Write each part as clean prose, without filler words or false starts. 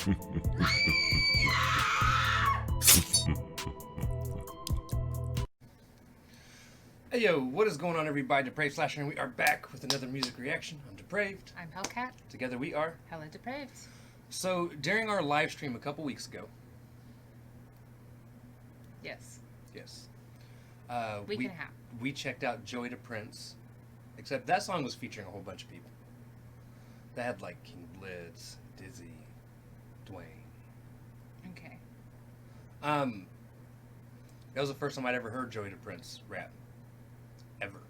Hey yo, what is going on everybody? Depraved Slasher, and we are back with another music reaction. I'm Depraved. I'm Hellcat. Together we are HellaDepraved. So during our live stream a couple weeks ago. Yes. Week and a half. We checked out Joy to Prince. Except that song was featuring a whole bunch of people. They had like King Blitz, Dizzy, Dwayne. Okay. That was the first time I'd ever heard Joy to Prince rap. Ever.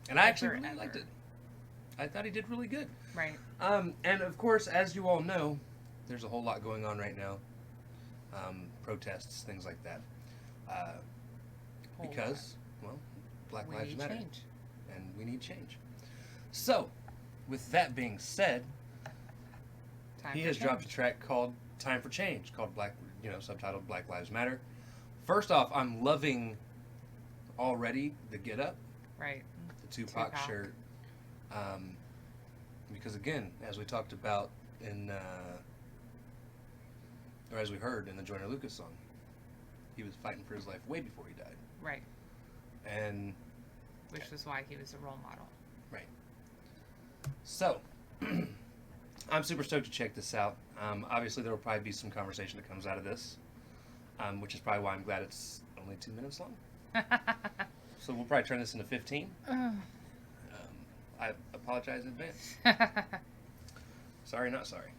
And I actually really liked it. I thought he did really good. Right. And of course, as you all know, there's a whole lot going on right now. Protests, things like that. Because, well, Black Lives Matter. Change. And we need change. So, with that being said, he has dropped a track called Time for Change, called subtitled Black Lives Matter. First off, I'm loving already the get up. Right. The Tupac shirt. Because again, as we talked about or as we heard in the Joyner Lucas song, he was fighting for his life way before he died. Right. And which was why he was a role model. Right. So, I'm super stoked to check this out. Obviously, there will probably be some conversation that comes out of this, which is probably why I'm glad it's only 2 minutes long. So we'll probably turn this into 15. I apologize in advance. Sorry, not sorry.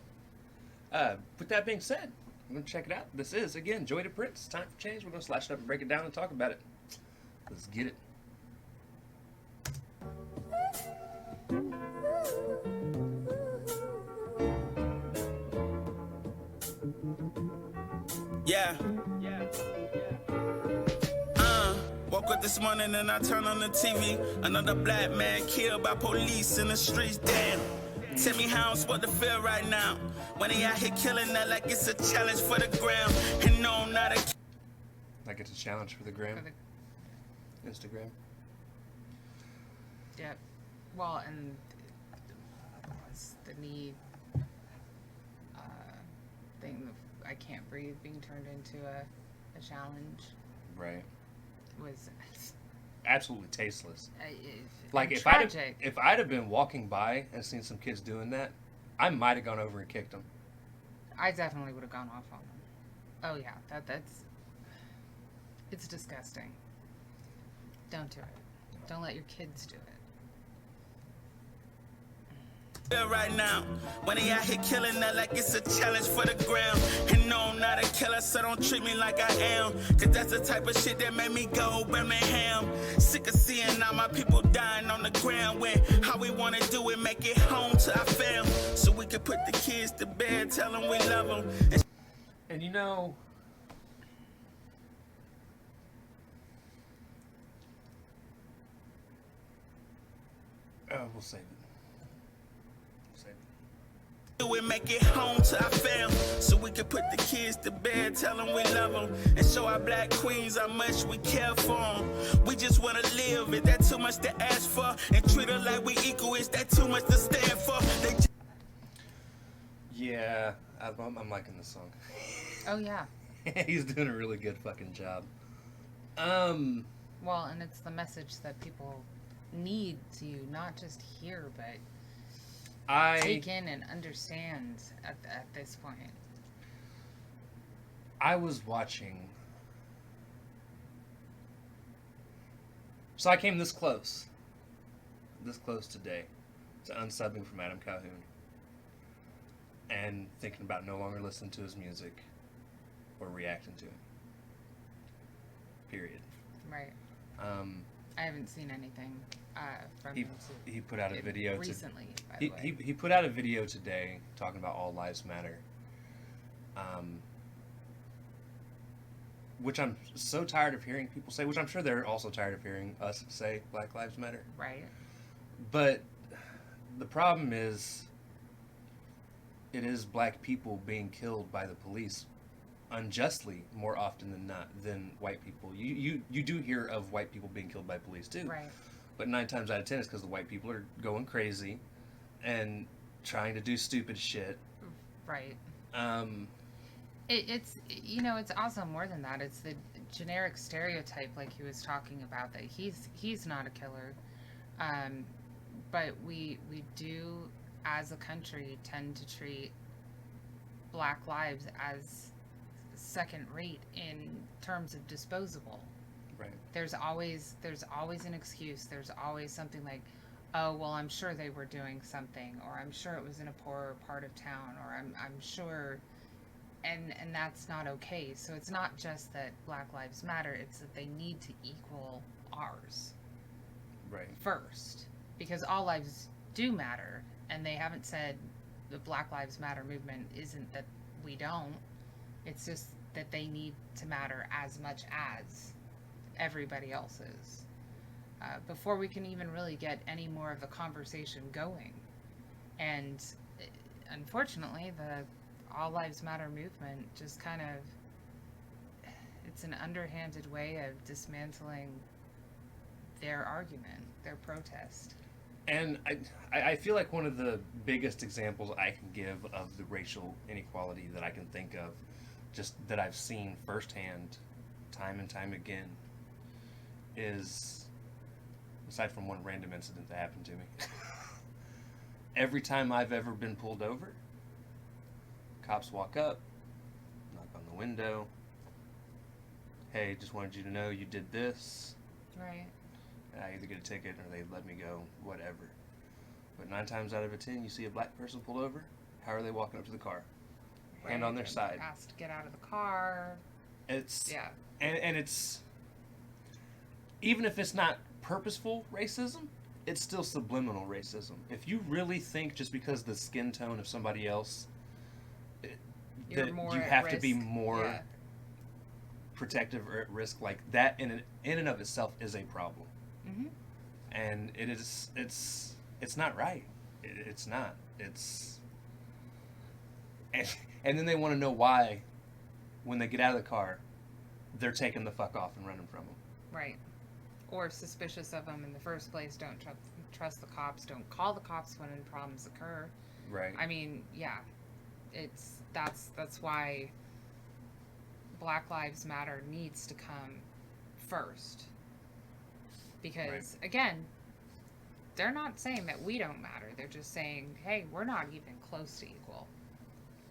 With that being said, I'm going to check it out. This is, again, Joy to Prince. Time for Change. We're going to slash it up and break it down and talk about it. Let's get it. Yeah. Woke up this morning and I turned on the TV. Another black man killed by police in the streets. Damn. Tell me how I'm supposed to feel right now when he out here killing that like it's a challenge for the gram. And no, I'm not a. Like it's a challenge for the gram. Instagram. Yep. Well, and was the knee thing of I can't breathe being turned into a challenge. Right. Was absolutely tasteless. Like if I'd have been walking by and seen some kids doing that, I might have gone over and kicked them. I definitely would have gone off on them. Oh yeah, that's it's disgusting. Don't do it. Don't let your kids do it. Right now, when he out here killing that like it's a challenge for the gram. And no, I'm not a killer, so don't treat me like I am. Cause that's the type of shit that made me go Birmingham. Sick of seeing all my people dying on the ground. When how we wanna do it, make it home to our fam. So we can put the kids to bed, tell them we love them. And you know, we'll save it. We make it home to our fam, so we can put the kids to bed, tell them we love them, and show our black queens how much we care for them. We just want to live, is that too much to ask for? And treat her like we equal, is that too much to stand for? Yeah, I'm liking this song. Oh yeah. He's doing a really good fucking job. Well, and it's the message that people need to not just hear, but take in and understand at this point. I was watching. So I came this close today to unsubbing from Adam Calhoun and thinking about no longer listening to his music or reacting to it. Period. Right. I haven't seen anything from him. He put out a video recently. By the way, he put out a video today talking about all lives matter, which I'm so tired of hearing people say. Which I'm sure they're also tired of hearing us say Black Lives Matter. Right. But the problem is, it is black people being killed by the police unjustly more often than not than white people. You do hear of white people being killed by police too. Right. But 9 times out of 10 it's because the white people are going crazy and trying to do stupid shit. Right. Um, It's it's also more than that. It's the generic stereotype, like he was talking about, that he's not a killer, but we do, as a country, tend to treat Black lives as second rate in terms of disposable. right. There's always an excuse. There's always something like, oh well, I'm sure they were doing something, or I'm sure it was in a poorer part of town, or I'm sure. And that's not okay. So it's not just that Black Lives Matter, it's that they need to equal ours Right. first. Because all lives do matter, and they haven't said the Black Lives Matter movement isn't that we don't. It's just that they need to matter as much as everybody else's. Before we can even really get any more of the conversation going. And unfortunately, the All Lives Matter movement just kind of, it's an underhanded way of dismantling their argument, their protest. And I feel like one of the biggest examples I can give of the racial inequality that I can think of, just that I've seen firsthand, time and time again, is, aside from one random incident that happened to me, every time I've ever been pulled over, cops walk up, knock on the window. Hey, just wanted you to know you did this. Right. And I either get a ticket or they let me go, whatever. But 9 times out of 10, you see a black person pulled over. How are they walking up to the car? Hand on their side. Asked to get out of the car. It's Yeah. and it's, even if it's not purposeful racism, it's still subliminal racism. If you really think just because the skin tone of somebody else, You're that more you at have to risk. be more Yeah. protective or at risk, like that in and of itself is a problem. Mm-hmm. And it's not right. It's not. It's and then they want to know why, when they get out of the car, they're taking the fuck off and running from them. Right. Or suspicious of them in the first place. Don't trust the cops. Don't call the cops when problems occur. Right. I mean, yeah. That's why Black Lives Matter needs to come first. Because, again, they're not saying that we don't matter. They're just saying, hey, we're not even close to equal.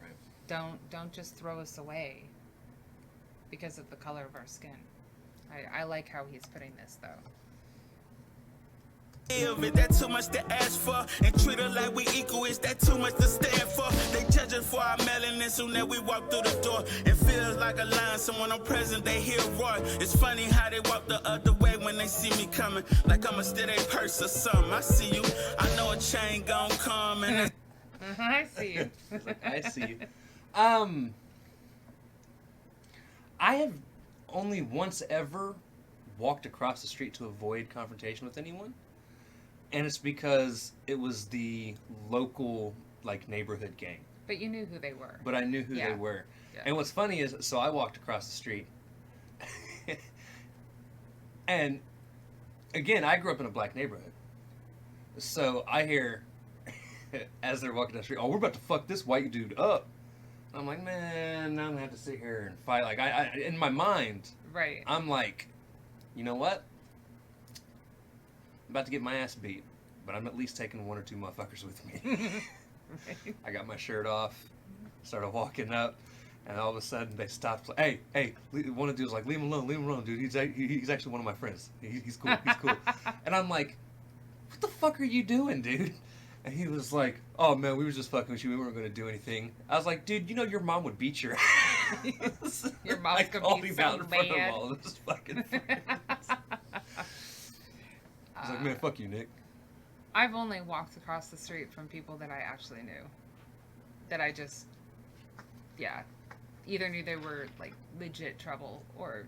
Right. Don't just throw us away because of the color of our skin. I like how he's putting this, though. Is that too much to ask for? And treat her like we equal, is that too much to stand for? They judge us for our melanin soon as we walk through the door. It feels like a line, someone I'm present, they hear roar. It's funny how they walk the other way when they see me coming. Like I'm a steady purse or something. I see you, I know a chain gon' come and I see you. I see you. I have only once ever walked across the street to avoid confrontation with anyone. And it's because it was the local, like, neighborhood gang. But you knew who they were. But I knew who Yeah. they were. Yeah. And what's funny is, so I walked across the street. And, again, I grew up in a black neighborhood. So I hear, as they're walking down the street, oh, we're about to fuck this white dude up. I'm like, man, I'm going to have to sit here and fight. Like, I in my mind, Right. I'm like, you know what? I'm about to get my ass beat, but I'm at least taking 1 or 2 motherfuckers with me. Right. I got my shirt off, started walking up, and all of a sudden they stopped. Hey, one of the dudes was like, leave him alone, dude. He's actually one of my friends. He's cool. And I'm like, what the fuck are you doing, dude? And he was like, oh man, we were just fucking with you. We weren't going to do anything. I was like, dude, you know your mom would beat your ass. Your mom's I gonna called be him so out in front mad. of all of his fucking friends. I was like, man, fuck you, Nick. I've only walked across the street from people that I actually knew. That I just, either knew they were, like, legit trouble or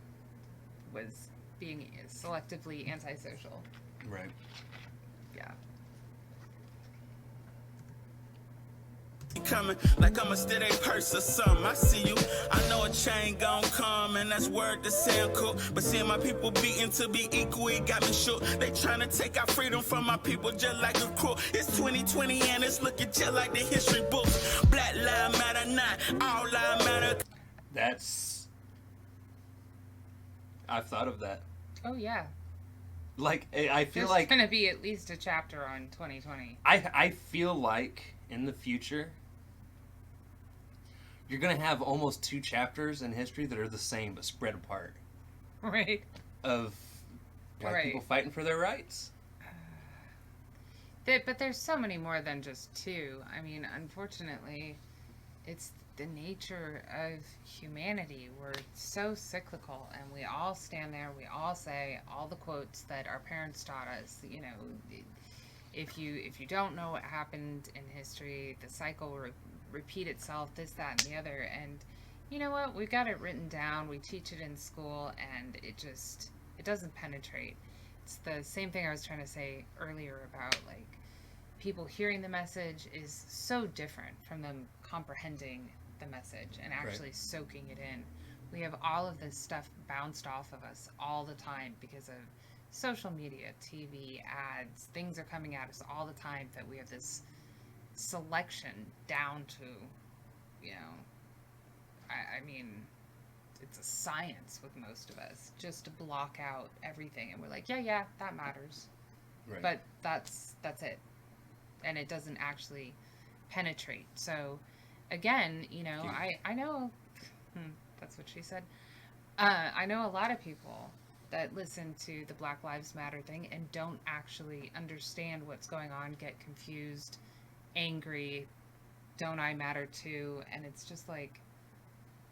was being selectively antisocial. Right. Yeah. coming like I'm a steady purse or something. I see you, I know a chain gon' come, and that's word to sound cool. But seeing my people beating to be equal, it got me shook. They tryna take our freedom from my people just like a crook. It's 2020 and it's looking just like the history books. Black lives matter, not all lives matter. I've thought of that. Oh yeah. Like, I feel There's like gonna be at least a chapter on 2020. I feel like in the future you're gonna have almost 2 chapters in history that are the same but spread apart. Right. Of black people fighting for their rights. But there's so many more than just 2. I mean, unfortunately, it's the nature of humanity. We're so cyclical, and we all stand there, we all say all the quotes that our parents taught us. You know, if you don't know what happened in history, the cycle will repeat itself, this, that, and the other. And you know what? We've got it written down. We teach it in school, and it doesn't penetrate. It's the same thing I was trying to say earlier about, like, people hearing the message is so different from them comprehending the message and actually soaking it in. We have all of this stuff bounced off of us all the time because of social media, TV, ads. Things are coming at us all the time that we have this selection down to, you know, I mean, it's a science with most of us, just to block out everything. And we're like, yeah, that matters. Right. But that's it. And it doesn't actually penetrate. So, again, you know, I know, that's what she said. I know a lot of people that listen to the Black Lives Matter thing and don't actually understand what's going on, get confused, angry, don't I matter too? And it's just like,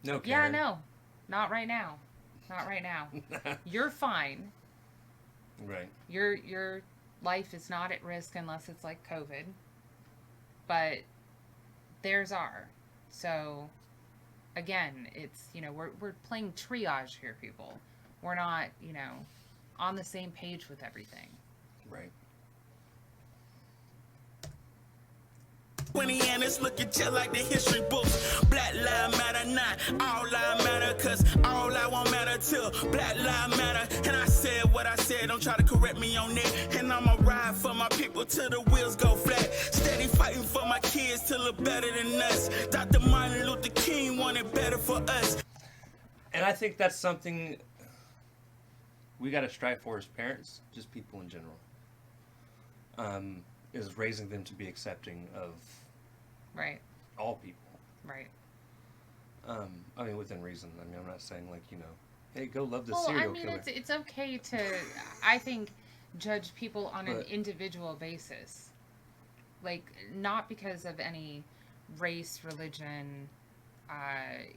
no, Karen. yeah, no, not right now. Not right now. You're fine. Right. Your life is not at risk unless it's like COVID. But theirs are. So, again, it's, you know, we're playing triage here, people. We're not, you know, on the same page with everything. Right. 20 and it's looking just like the history books. Black lives matter, not all lives matter, cause all lives won't matter till black lives matter. And I said what I said, don't try to correct me on that. And I'ma ride for my people till the wheels go flat. Steady fighting for my kids to look better than us. Dr. Martin Luther King wanted better for us. And I think that's something we gotta strive for as parents, just people in general. Is raising them to be accepting of all people. Right. I mean, within reason. I mean, I'm not saying, like, you know, hey, go love this well, serial I mean, killer. it's okay to, I think, judge people on an individual basis. Like, not because of any race, religion,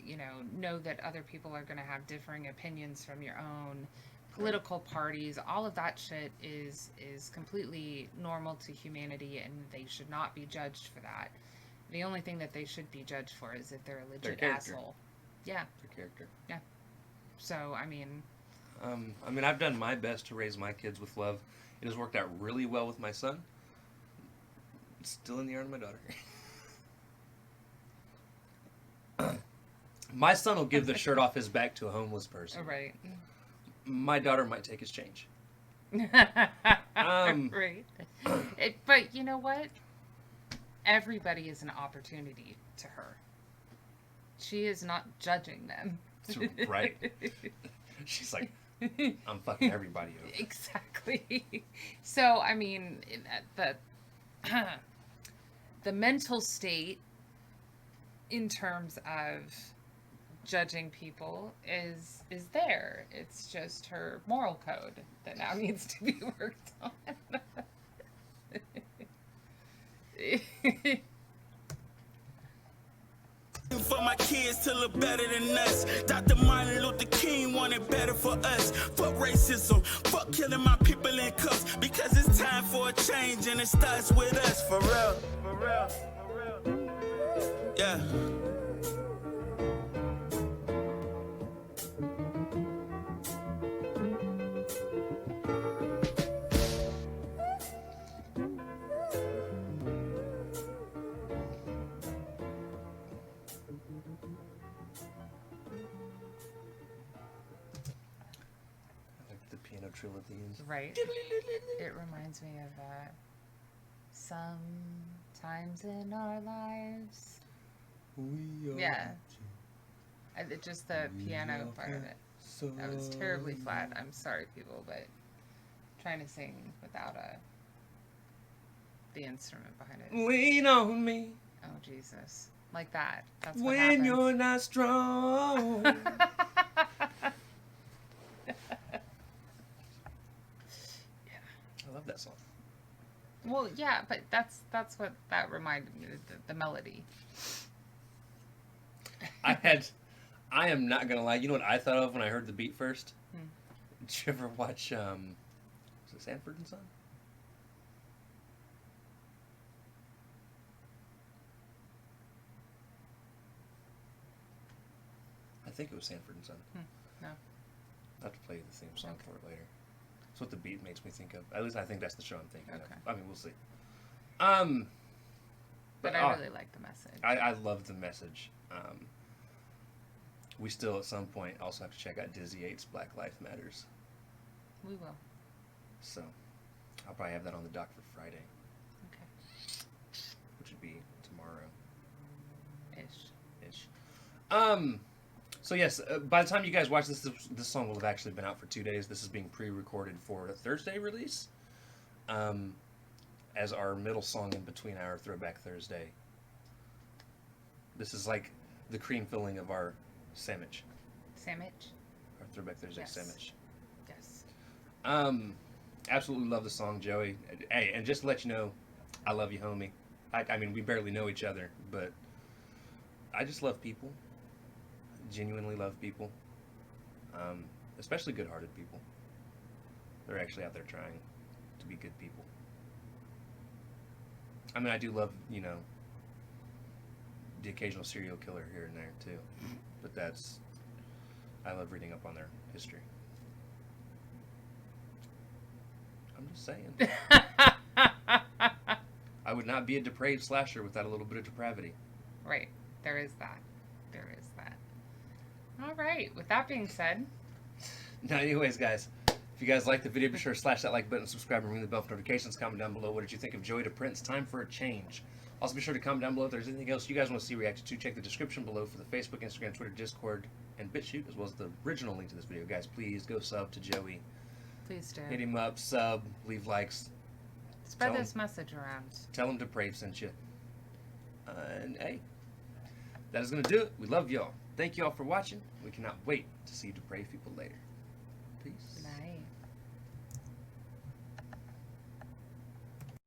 you know that other people are going to have differing opinions from your own. Political parties, all of that shit is completely normal to humanity, and they should not be judged for that. The only thing that they should be judged for is if they're a legit asshole. Yeah. Their character. Yeah. So, I mean... I've done my best to raise my kids with love. It has worked out really well with my son. It's still in the yard of my daughter. My son will give the shirt off his back to a homeless person. Right. My daughter might take his change. Right. But you know what? Everybody is an opportunity to her. She is not judging them. Right. She's like, I'm fucking everybody over. Exactly. So, I mean, the mental state in terms of judging people is there. It's just her moral code that now needs to be worked on. For my kids to look better than us. Dr. Martin Luther King wanted better for us. Fuck racism, fuck killing my people in cuffs. Because it's time for a change and it starts with us. For real, for real, for real. Yeah. trill at the end. Right. It reminds me of sometimes in our lives. We are Yeah. Just the piano part of it. That was terribly flat. I'm sorry, people, but trying to sing without the instrument behind it. Lean on me. Oh, Jesus. Like that. That's what when happens. you're not strong. Yeah. I love that song. Well, yeah, but that's what that reminded me of, the melody. I am not gonna lie. You know what I thought of when I heard the beat first? Did you ever watch was it Sanford and Son? I think it was Sanford and Son. No. I'll have to play the theme song for it later. That's what the beat makes me think of. At least I think that's the show I'm thinking of. I mean, we'll see. But I really like the message. I love the message. We still, at some point, also have to check out Dizzy 8's Black Life Matters. We will. So, I'll probably have that on the dock for Friday. Okay. Which would be tomorrow. Ish. So yes, by the time you guys watch this song will have actually been out for 2 days. This is being pre-recorded for a Thursday release. As our middle song in between our Throwback Thursday. This is like the cream filling of our sandwich. Sandwich? Our Throwback Thursday Yes. sandwich. Yes. Absolutely love the song, Joey. Hey, and just to let you know, I love you, homie. I mean, we barely know each other, but I just love people. Genuinely love people. Especially good-hearted people. They're actually out there trying to be good people. I mean, I do love, the occasional serial killer here and there, too. But I love reading up on their history. I'm just saying. I would not be a depraved slasher without a little bit of depravity. Right. There is that. All right. With that being said. Now, anyways, guys, if you guys like the video, be sure to slash that like button, subscribe, and ring the bell for notifications. Comment down below, what did you think of Joey DePrince? Time for a change. Also, be sure to comment down below if there's anything else you guys want to see reacted to. Check the description below for the Facebook, Instagram, Twitter, Discord, and BitChute, as well as the original link to this video. Guys, please go sub to Joey. Please do. Hit him up, sub, leave likes. Spread this message around. Tell him Depraved sent you. And hey, that is going to do it. We love y'all. Thank y'all for watching. We cannot wait to see Depraved people later. Peace. Night.